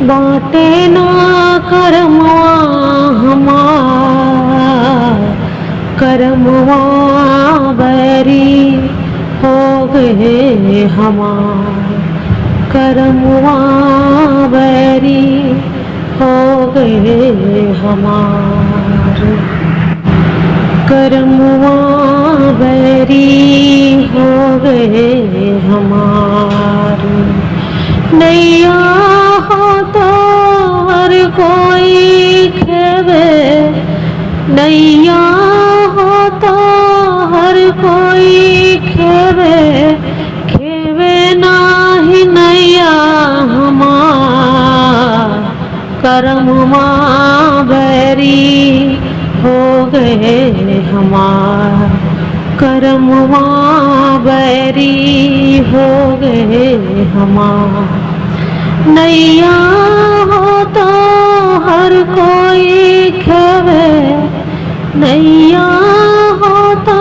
बाटे ना करमवा हमार, करमवा बैरी हो गए हमार, करमवा बैरी हो गए हमार, करमवा बैरी हो गए हमार। नैया हो तो हर कोई खेवे, नैया हो तो हर कोई खेवे, खेवे नाही नैया हमार, करमवा बैरी हो गए हमार, करमवा बैरी हो गए हमार। नैया हो तो हर कोई खेवे, नैया हो तो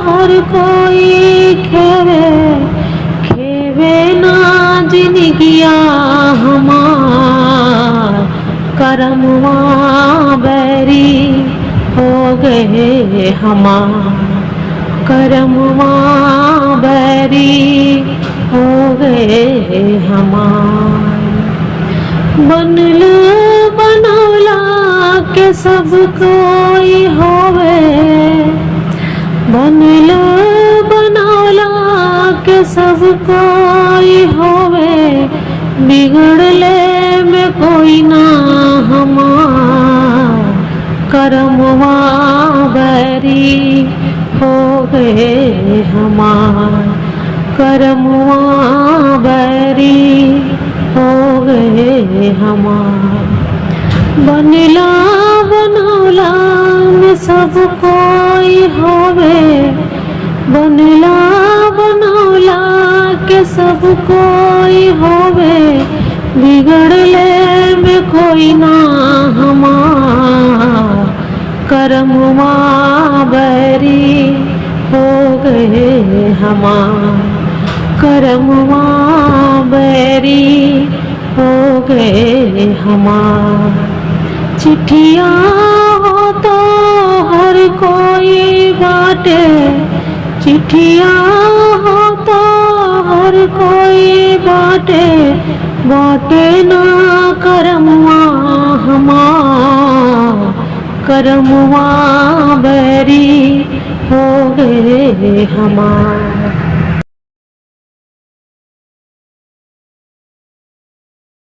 हर कोई खेवे, खेवे ना जिनगिया हमार, करमवा बैरी हो गए हमार, करमवा बैरी हो गए हमार। बनल बनौला के सब कोई होवे, बनल बनौला के सब कोई होवे, बिगड़ले में कोई ना हमार, करमवा बैरी हो गए हमार, करमवा बैरी हो गए हमार। बनला बनौला में सब कोई होवे, बनला बनौला के सब कोई होवे, बिगड़ले में कोई ना हमार, करमवा बैरी हो गए हमार, करमवा बैरी हो गए हमार। चिट्ठिया हो तो हर कोई बाटे, चिट्ठिया हो तो हर कोई बाटे, बाटे ना करमवा हमार, करमवा बैरी हो गए हमार।